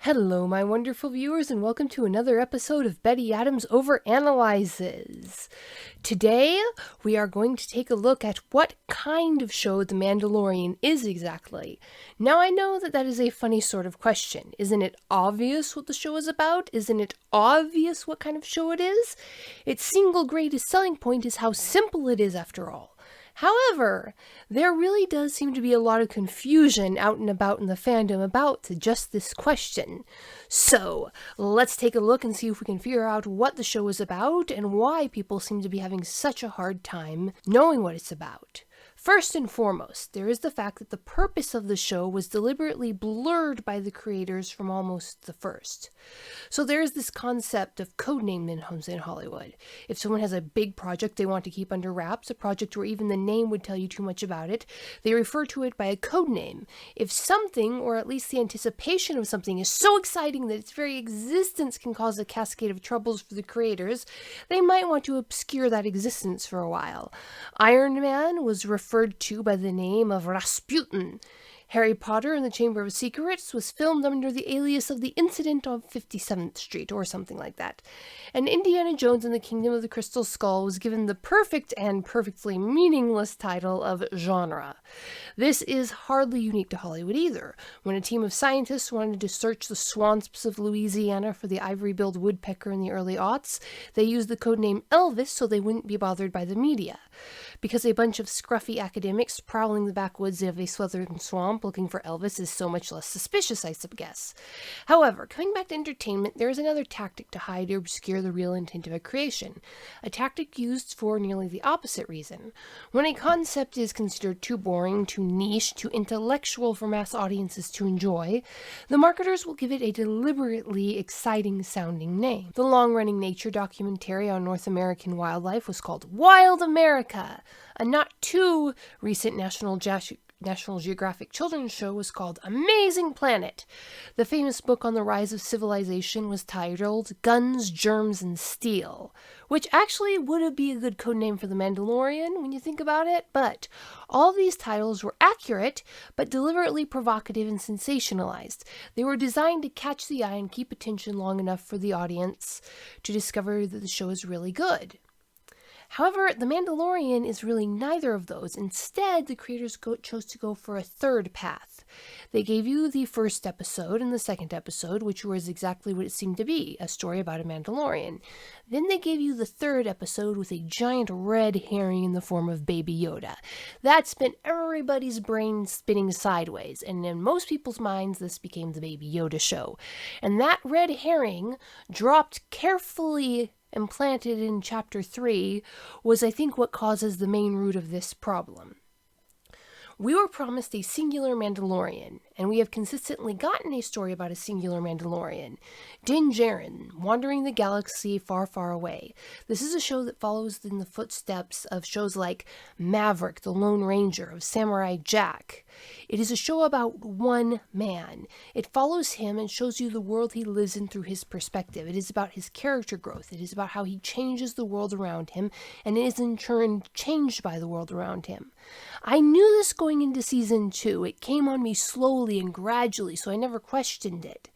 Hello, my wonderful viewers, and welcome to another episode of Betty Adams Overanalyzes. Today, we are going to take a look at what kind of show The Mandalorian is exactly. Now, I know that is a funny sort of question. Isn't it obvious what the show is about? Isn't it obvious what kind of show it is? Its single greatest selling point is how simple it is, after all. However, there really does seem to be a lot of confusion out and about in the fandom about just this question. So, let's take a look and see if we can figure out what the show is about and why people seem to be having such a hard time knowing what it's about. First and foremost, there is the fact that the purpose of the show was deliberately blurred by the creators from almost the first. So there is this concept of codename in Hollywood. If someone has a big project they want to keep under wraps, a project where even the name would tell you too much about it, they refer to it by a codename. If something, or at least the anticipation of something, is so exciting that its very existence can cause a cascade of troubles for the creators, they might want to obscure that existence for a while. Iron Man was referred to by the name of Rasputin. Harry Potter and the Chamber of Secrets was filmed under the alias of the Incident on 57th Street, or something like that. And Indiana Jones and the Kingdom of the Crystal Skull was given the perfect and perfectly meaningless title of genre. This is hardly unique to Hollywood either. When a team of scientists wanted to search the swamps of Louisiana for the ivory-billed woodpecker in the early aughts, they used the codename Elvis so they wouldn't be bothered by the media. Because a bunch of scruffy academics prowling the backwoods of a southern swamp looking for Elvis is so much less suspicious, I guess. However, coming back to entertainment, there is another tactic to hide or obscure the real intent of a creation. A tactic used for nearly the opposite reason. When a concept is considered too boring, too niche, too intellectual for mass audiences to enjoy, the marketers will give it a deliberately exciting-sounding name. The long-running nature documentary on North American wildlife was called Wild America. A not too recent National Geographic children's show was called Amazing Planet. The famous book on the rise of civilization was titled Guns, Germs, and Steel, which actually would be a good codename for The Mandalorian when you think about it, but all these titles were accurate, but deliberately provocative and sensationalized. They were designed to catch the eye and keep attention long enough for the audience to discover that the show is really good. However, The Mandalorian is really neither of those. Instead, the creators chose to go for a third path. They gave you the first episode and the second episode, which was exactly what it seemed to be, a story about a Mandalorian. Then they gave you the third episode with a giant red herring in the form of Baby Yoda. That spent everybody's brain spinning sideways, and in most people's minds, this became the Baby Yoda show. And that red herring, dropped carefully and planted in Chapter 3, was, I think, what causes the main root of this problem. We were promised a singular Mandalorian, and we have consistently gotten a story about a singular Mandalorian. Din Djarin, wandering the galaxy far, far away. This is a show that follows in the footsteps of shows like Maverick, the Lone Ranger, of Samurai Jack. It is a show about one man. It follows him and shows you the world he lives in through his perspective. It is about his character growth. It is about how he changes the world around him and is in turn changed by the world around him. I knew this going into season 2. It came on me slowly and gradually, so I never questioned it.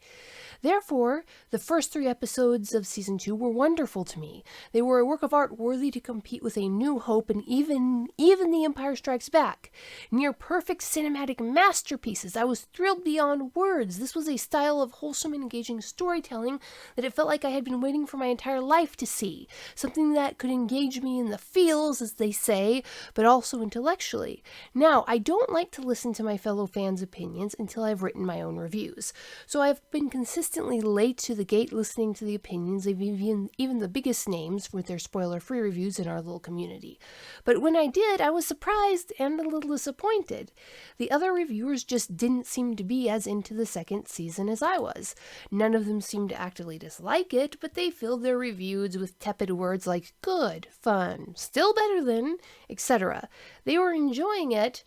Therefore, the first 3 episodes of Season 2 were wonderful to me. They were a work of art worthy to compete with A New Hope and even The Empire Strikes Back. Near-perfect cinematic masterpieces. I was thrilled beyond words. This was a style of wholesome and engaging storytelling that it felt like I had been waiting for my entire life to see. Something that could engage me in the feels, as they say, but also intellectually. Now, I don't like to listen to my fellow fans' opinions until I've written my own reviews. So I've been consistently late to the gate listening to the opinions of even the biggest names with their spoiler-free reviews in our little community. But when I did, I was surprised and a little disappointed. The other reviewers just didn't seem to be as into the second season as I was. None of them seemed to actively dislike it, but they filled their reviews with tepid words like good, fun, still better than, etc. They were enjoying it,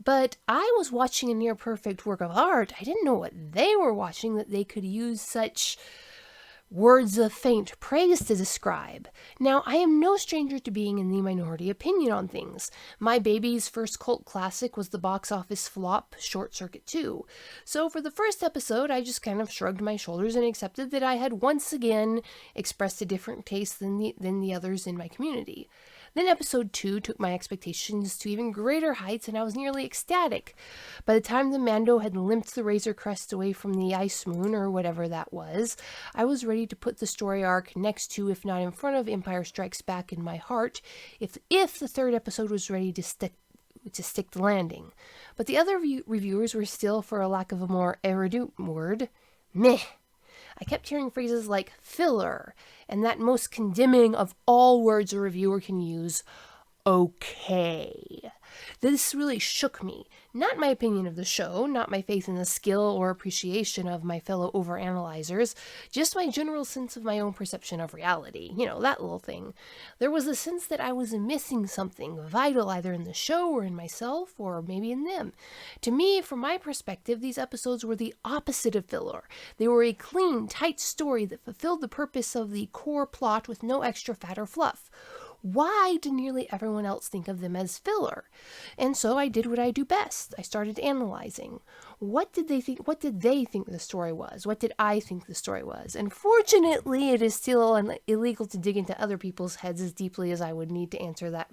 but I was watching a near-perfect work of art. I didn't know what they were watching that they could use such words of faint praise to describe. Now, I am no stranger to being in the minority opinion on things. My baby's first cult classic was the box office flop Short Circuit 2. So for the first episode, I just kind of shrugged my shoulders and accepted that I had once again expressed a different taste than the others in my community. Then episode 2 took my expectations to even greater heights, and I was nearly ecstatic. By the time the Mando had limped the Razor Crest away from the Ice Moon, or whatever that was, I was ready to put the story arc next to, if not in front of, Empire Strikes Back in my heart, if the third episode was ready to stick the landing. But the other reviewers were still, for a lack of a more erudite word, meh. I kept hearing phrases like filler, and that most condemning of all words a reviewer can use, okay. This really shook me. Not my opinion of the show, not my faith in the skill or appreciation of my fellow overanalyzers, just my general sense of my own perception of reality. You know, that little thing. There was a sense that I was missing something vital either in the show or in myself or maybe in them. To me, from my perspective, these episodes were the opposite of filler. They were a clean, tight story that fulfilled the purpose of the core plot with no extra fat or fluff. Why did nearly everyone else think of them as filler? And so I did what I do best. I started analyzing. What did they think the story was? What did I think the story was? And fortunately, it is still illegal to dig into other people's heads as deeply as I would need to answer that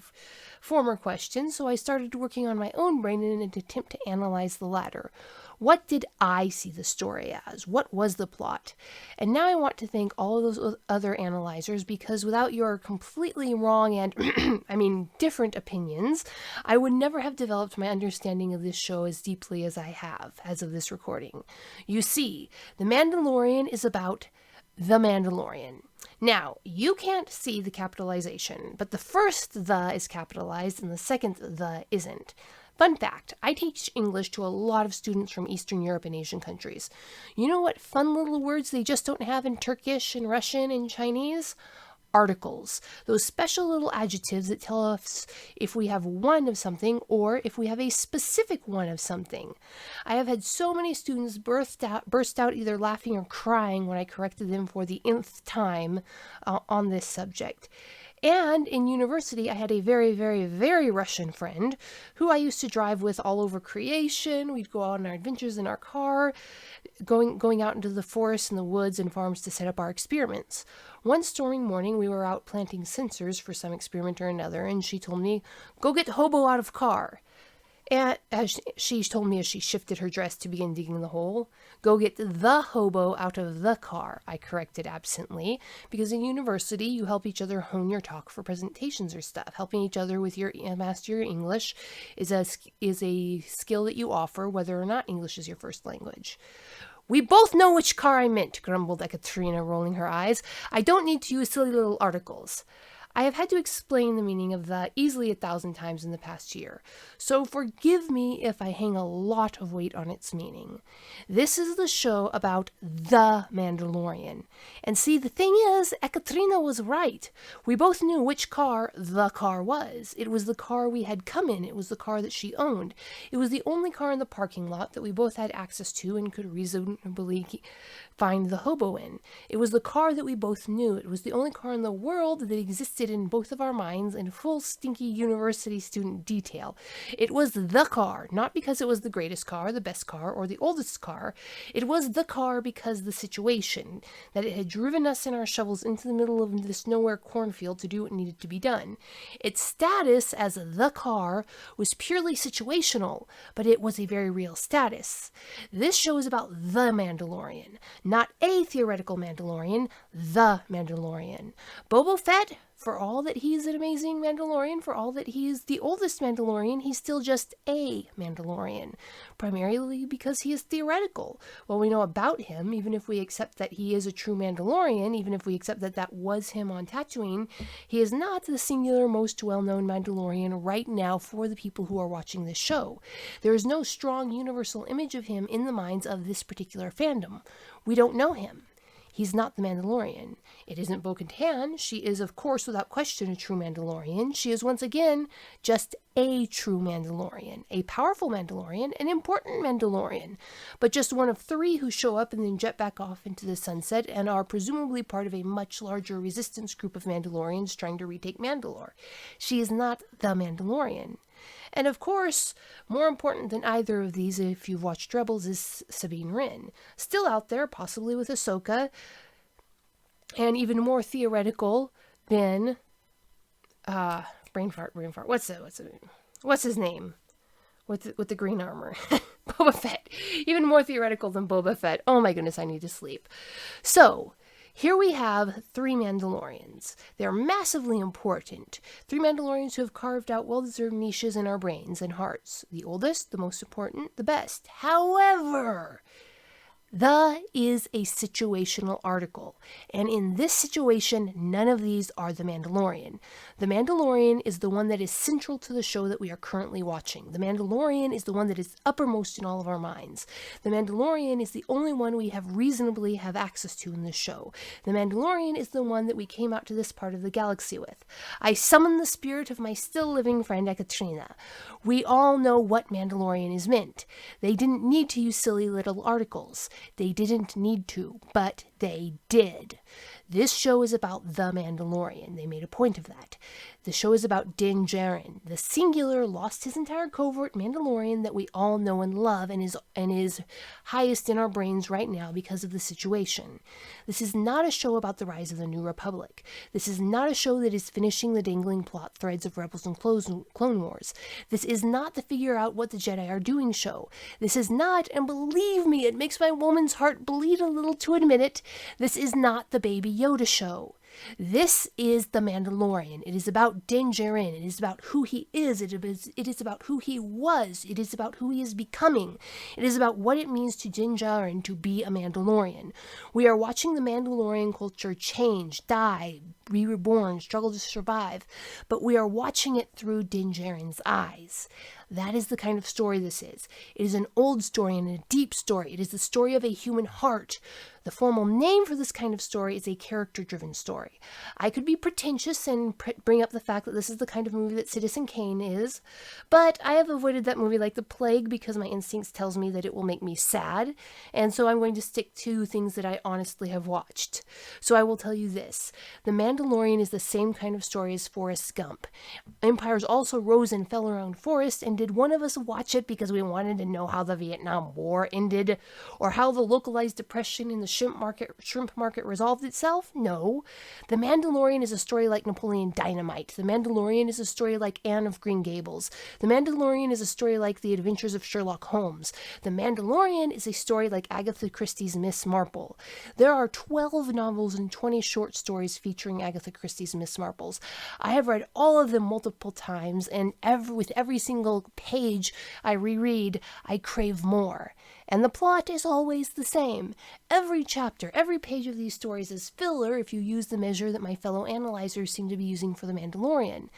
former question, so I started working on my own brain in an attempt to analyze the latter. What did I see the story as? What was the plot? And now I want to thank all of those other analyzers, because without your completely wrong and, different opinions, I would never have developed my understanding of this show as deeply as I have, as of this recording. You see, The Mandalorian is about The Mandalorian. Now, you can't see the capitalization, but the first "the" is capitalized and the second "the" isn't. Fun fact, I teach English to a lot of students from Eastern Europe and Asian countries. You know what fun little words they just don't have in Turkish and Russian and Chinese? Articles. Those special little adjectives that tell us if we have one of something or if we have a specific one of something. I have had so many students burst out either laughing or crying when I corrected them for the nth time on this subject. And in university, I had a very, very, very Russian friend who I used to drive with all over creation. We'd go out on our adventures in our car, going out into the forests and the woods and farms to set up our experiments. One stormy morning, we were out planting sensors for some experiment or another, and she told me, "Go get hobo out of car." And as she told me as she shifted her dress to begin digging the hole, "Go get the hobo out of the car," I corrected absently, because in university you help each other hone your talk for presentations or stuff. Helping each other with your master your English is a skill that you offer whether or not English is your first language. "We both know which car I meant," grumbled Ekaterina, rolling her eyes. "I don't need to use silly little articles." I have had to explain the meaning of the easily 1,000 times in the past year, so forgive me if I hang a lot of weight on its meaning. This is the show about The Mandalorian. And see, the thing is, Ekaterina was right. We both knew which car the car was. It was the car we had come in. It was the car that she owned. It was the only car in the parking lot that we both had access to and could reasonably find the hobo in. It was the car that we both knew. It was the only car in the world that existed in both of our minds in full stinky university student detail. It was the car, not because it was the greatest car, the best car, or the oldest car. It was the car because the situation, that it had driven us in our shovels into the middle of this nowhere cornfield to do what needed to be done. Its status as the car was purely situational, but it was a very real status. This show is about the Mandalorian, not a theoretical Mandalorian, the Mandalorian. Boba Fett, for all that he's an amazing Mandalorian, for all that he is the oldest Mandalorian, he's still just a Mandalorian, primarily because he is theoretical. What we know about him, even if we accept that he is a true Mandalorian, even if we accept that that was him on Tatooine, he is not the singular most well-known Mandalorian right now for the people who are watching this show. There is no strong universal image of him in the minds of this particular fandom. We don't know him. he's not the Mandalorian. It isn't Bo-Katan. She is, of course, without question, a true Mandalorian. She is, once again, just a true Mandalorian, a powerful Mandalorian, an important Mandalorian, but just one of 3 who show up and then jet back off into the sunset and are presumably part of a much larger resistance group of Mandalorians trying to retake Mandalore. She is not the Mandalorian. And of course, more important than either of these, if you've watched Rebels, is Sabine Wren. Still out there, possibly with Ahsoka, and even more theoretical than brain fart. What's his name? With the green armor. Boba Fett. Even more theoretical than Boba Fett. Oh my goodness, I need to sleep. So, here we have 3 Mandalorians. They're massively important. 3 Mandalorians who have carved out well-deserved niches in our brains and hearts. The oldest, the most important, the best. However, the is a situational article, and in this situation, none of these are the Mandalorian. The Mandalorian is the one that is central to the show that we are currently watching. The Mandalorian is the one that is uppermost in all of our minds. The Mandalorian is the only one we have reasonably have access to in this show. The Mandalorian is the one that we came out to this part of the galaxy with. I summon the spirit of my still living friend Ekaterina. We all know what Mandalorian is meant. They didn't need to use silly little articles. They didn't need to, but they did. This show is about the Mandalorian. They made a point of that. The show is about Din Djarin, the singular, lost his entire covert Mandalorian that we all know and love and is highest in our brains right now because of the situation. This is not a show about the rise of the New Republic. This is not a show that is finishing the dangling plot threads of Rebels and Clone Wars. This is not the figure out what the Jedi are doing show. This is not, and believe me, it makes my woman's heart bleed a little to admit it, this is not the Baby Yoda show. This is the Mandalorian. It is about Din Djarin. It is about who he is. It is about who he was. It is about who he is becoming. It is about what it means to Din Djarin to be a Mandalorian. We are watching the Mandalorian culture change, die, be reborn, struggle to survive, but we are watching it through Din Djarin's eyes. That is the kind of story this is. It is an old story and a deep story. It is the story of a human heart. The formal name for this kind of story is a character-driven story. I could be pretentious and bring up the fact that this is the kind of movie that Citizen Kane is, but I have avoided that movie like the plague because my instincts tells me that it will make me sad, and so I'm going to stick to things that I honestly have watched. So I will tell you this. The Mandalorian is the same kind of story as Forrest Gump. Empires also rose and fell around Forrest, and did one of us watch it because we wanted to know how the Vietnam War ended, or how the localized depression in the shrimp market resolved itself? No. The Mandalorian is a story like Napoleon Dynamite. The Mandalorian is a story like Anne of Green Gables. The Mandalorian is a story like The Adventures of Sherlock Holmes. The Mandalorian is a story like Agatha Christie's Miss Marple. There are 12 novels and 20 short stories featuring Agatha Christie's Miss Marples. I have read all of them multiple times, and with every single page I reread, I crave more. And the plot is always the same. Every chapter, every page of these stories is filler if you use the measure that my fellow analyzers seem to be using for The Mandalorian.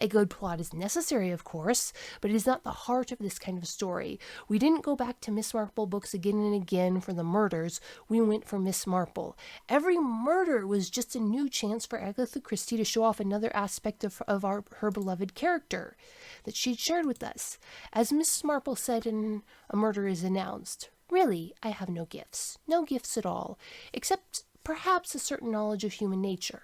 A good plot is necessary, of course, but it is not the heart of this kind of story. We didn't go back to Miss Marple books again and again for the murders. We went for Miss Marple. Every murder was just a new chance for Agatha Christie to show off another aspect of her beloved character that she'd shared with us. As Mrs. Marple said in A Murder is Announced, "Really, I have no gifts. No gifts at all, except perhaps a certain knowledge of human nature.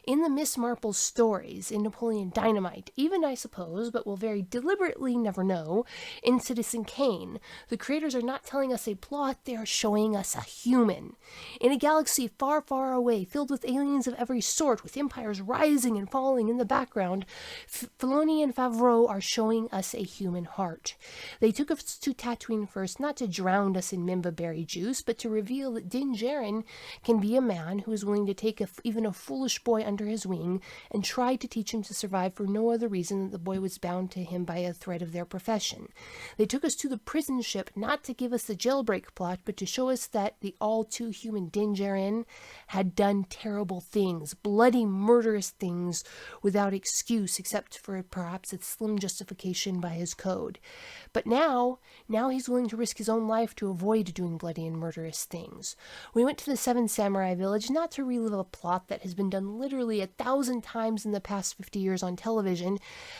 In the Miss Marple stories, in Napoleon Dynamite, even I suppose, but will very deliberately never know, in Citizen Kane, the creators are not telling us a plot, they are showing us a human. In a galaxy far, far away, filled with aliens of every sort, with empires rising and falling in the background, Filoni and Favreau are showing us a human heart. They took us to Tatooine first, not to drown us in Mimba berry juice, but to reveal that Din Djarin can be a man who is willing to take even a foolish boy under his wing and try to teach him to survive for no other reason than the boy was bound to him by a thread of their profession. They took us to the prison ship not to give us the jailbreak plot, but to show us that the all-too-human Din Djarin had done terrible things, bloody, murderous things, without excuse except for perhaps a slim justification by his code. But now he's willing to risk his own life to avoid doing bloody and murderous things. We went to the Seven Samurai samurai village not to relive a plot that has been done literally 1,000 times in the past 50 years on television,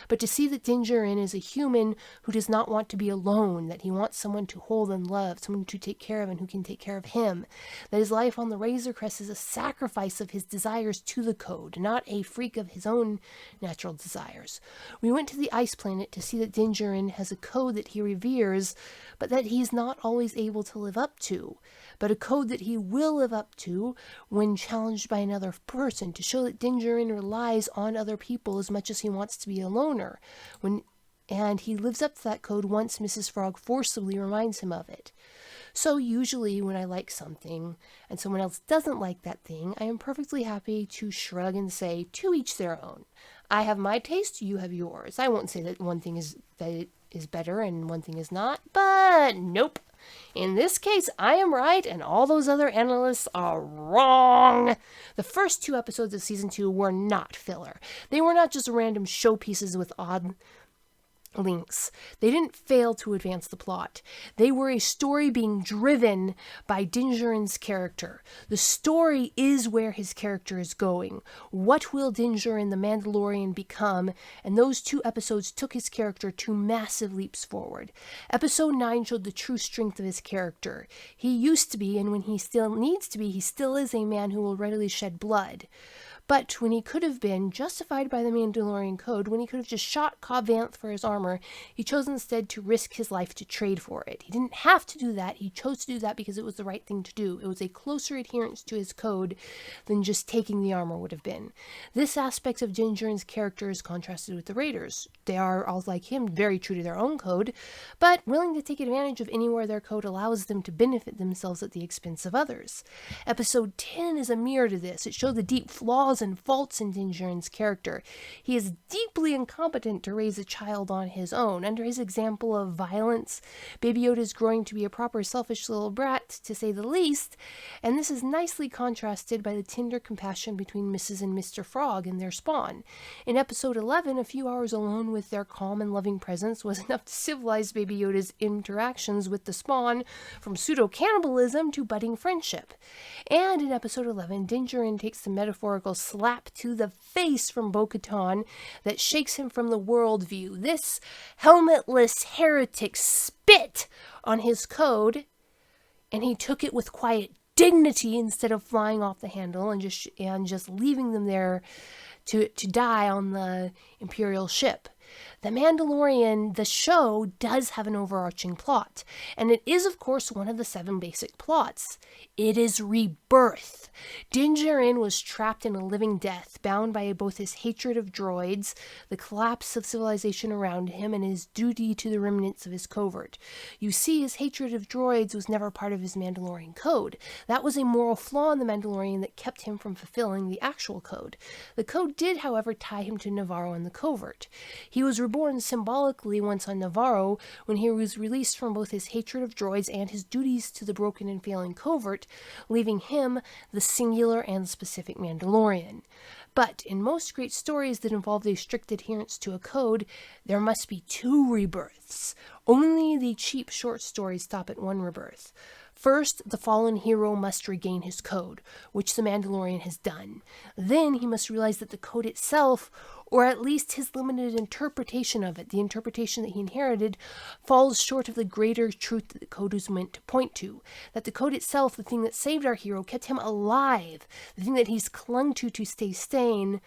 but to see that Din Djarin is a human who does not want to be alone, that he wants someone to hold and love, someone to take care of and who can take care of him, that his life on the Razor Crest is a sacrifice of his desires to the code, not a freak of his own natural desires. We went to the ice planet to see that Din Djarin has a code that he reveres, but that he's not always able to live up to, but a code that he will live up to when challenged by another person, to show that Din Djarin relies on other people as much as he wants to be a loner, and he lives up to that code once Mrs. Frog forcibly reminds him of it. So usually when I like something and someone else doesn't like that thing, I am perfectly happy to shrug and say, to each their own. I have my taste, you have yours. I won't say that one thing is better and one thing is not, but nope. In this case, I am right and all those other analysts are wrong. The first 2 episodes of season 2 were not filler. They were not just random showpieces with odd links. They didn't fail to advance the plot. They were a story being driven by Din Djarin's character. The story is where his character is going. What will Din Djarin the Mandalorian become? And those 2 episodes took his character 2 massive leaps forward. Episode 9 showed the true strength of his character. He used to be, and when he still needs to be, he still is a man who will readily shed blood. But when he could have been justified by the Mandalorian code, when he could have just shot Cobb Vanth for his armor, he chose instead to risk his life to trade for it. He didn't have to do that. He chose to do that because it was the right thing to do. It was a closer adherence to his code than just taking the armor would have been. This aspect of Din Djarin's character is contrasted with the Raiders. They are, all like him, very true to their own code, but willing to take advantage of anywhere their code allows them to benefit themselves at the expense of others. Episode 10 is a mirror to this. It showed the deep flaws and faults in Din Djarin's character. He is deeply incompetent to raise a child on his own. Under his example of violence, Baby Yoda is growing to be a proper selfish little brat, to say the least, and this is nicely contrasted by the tender compassion between Mrs. and Mr. Frog and their spawn. In episode 11, a few hours alone with their calm and loving presence was enough to civilize Baby Yoda's interactions with the spawn from pseudo-cannibalism to budding friendship. And in episode 11, Din Djarin takes the metaphorical slap to the face from Bo-Katan that shakes him from the worldview. This helmetless heretic spit on his code, and he took it with quiet dignity instead of flying off the handle and just leaving them there to die on the Imperial ship. The Mandalorian, the show, does have an overarching plot, and it is, of course, one of the 7 basic plots. It is rebirth. Din Djarin was trapped in a living death, bound by both his hatred of droids, the collapse of civilization around him, and his duty to the remnants of his covert. You see, his hatred of droids was never part of his Mandalorian code. That was a moral flaw in the Mandalorian that kept him from fulfilling the actual code. The code did, however, tie him to Navarro and the covert. He was reborn symbolically once on Navarro when he was released from both his hatred of droids and his duties to the broken and failing covert, leaving him the singular and specific Mandalorian. But in most great stories that involve a strict adherence to a code, there must be 2 rebirths. Only the cheap short stories stop at 1 rebirth. First, the fallen hero must regain his code, which the Mandalorian has done. Then he must realize that the code itself, or at least his limited interpretation of it, the interpretation that he inherited, falls short of the greater truth that the code was meant to point to. That the code itself, the thing that saved our hero, kept him alive, the thing that he's clung to stay sane,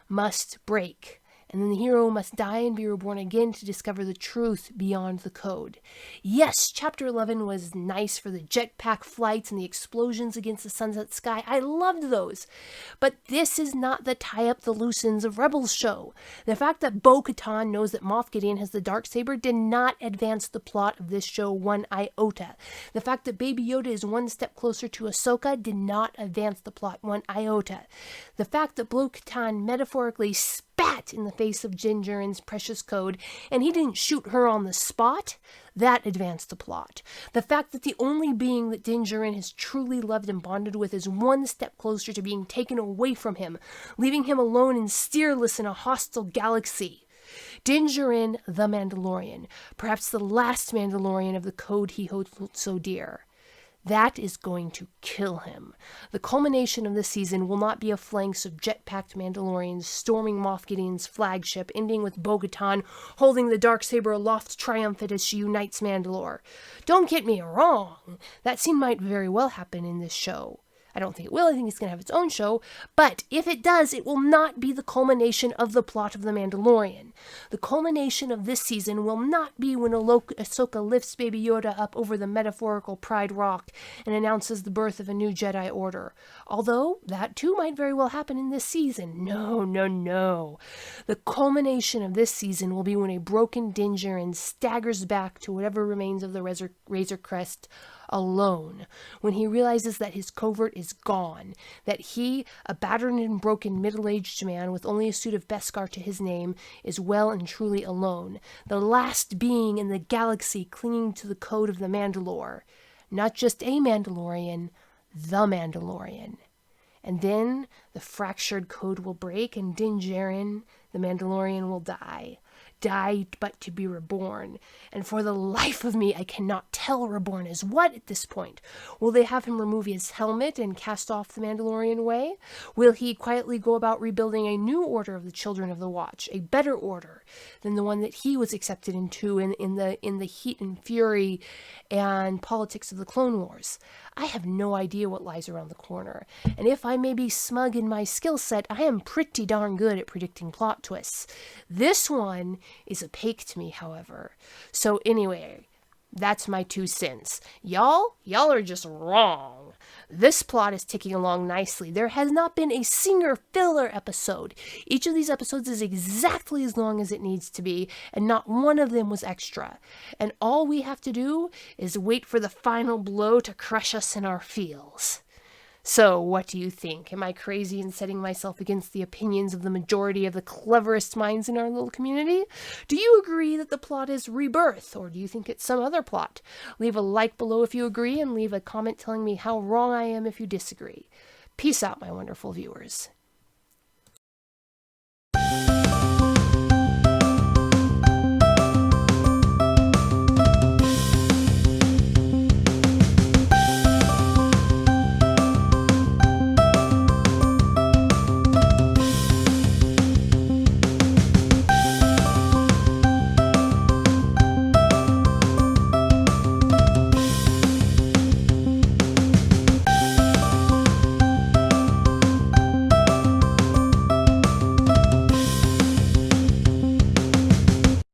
must break. And then the hero must die and be reborn again to discover the truth beyond the code. Yes, Chapter 11 was nice for the jetpack flights and the explosions against the sunset sky. I loved those. But this is not the tie-up the loose ends of Rebels show. The fact that Bo-Katan knows that Moff Gideon has the Darksaber did not advance the plot of this show one iota. The fact that Baby Yoda is one step closer to Ahsoka did not advance the plot one iota. The fact that Bo-Katan metaphorically spat in the face of Din Djarin's precious code, and he didn't shoot her on the spot, that advanced the plot. The fact that the only being that Din Djarin has truly loved and bonded with is one step closer to being taken away from him, leaving him alone and steerless in a hostile galaxy. Din Djarin, the Mandalorian, perhaps the last Mandalorian of the code he holds so dear. That is going to kill him. The culmination of this season will not be a phalanx of jet-packed Mandalorians storming Moff Gideon's flagship, ending with Bo-Katan holding the Darksaber aloft triumphant as she unites Mandalore. Don't get me wrong, that scene might very well happen in this show. I don't think it will. I think it's going to have its own show. But if it does, it will not be the culmination of the plot of The Mandalorian. The culmination of this season will not be when Ahsoka lifts Baby Yoda up over the metaphorical Pride Rock and announces the birth of a new Jedi Order. Although, that too might very well happen in this season. No. The culmination of this season will be when a broken Din Djarin staggers back to whatever remains of the Razor Crest alone, when he realizes that his covert is gone, that he, a battered and broken middle-aged man with only a suit of Beskar to his name, is well and truly alone, the last being in the galaxy clinging to the code of the Mandalore. Not just a Mandalorian, the Mandalorian. And then the fractured code will break and Din Djarin, the Mandalorian, will die. Die but to be reborn. And for the life of me, I cannot tell reborn as what at this point. Will they have him remove his helmet and cast off the Mandalorian way? Will he quietly go about rebuilding a new order of the Children of the Watch, a better order than the one that he was accepted into in the heat and fury and politics of the Clone Wars? I have no idea what lies around the corner, and if I may be smug in my skill set, I am pretty darn good at predicting plot twists. This one is opaque to me, however. So anyway, that's my 2 cents. Y'all are just wrong. This plot is ticking along nicely. There has not been a single filler episode. Each of these episodes is exactly as long as it needs to be, and not one of them was extra. And all we have to do is wait for the final blow to crush us in our feels. So, what do you think? Am I crazy in setting myself against the opinions of the majority of the cleverest minds in our little community? Do you agree that the plot is Rebirth, or do you think it's some other plot? Leave a like below if you agree, and leave a comment telling me how wrong I am if you disagree. Peace out, my wonderful viewers.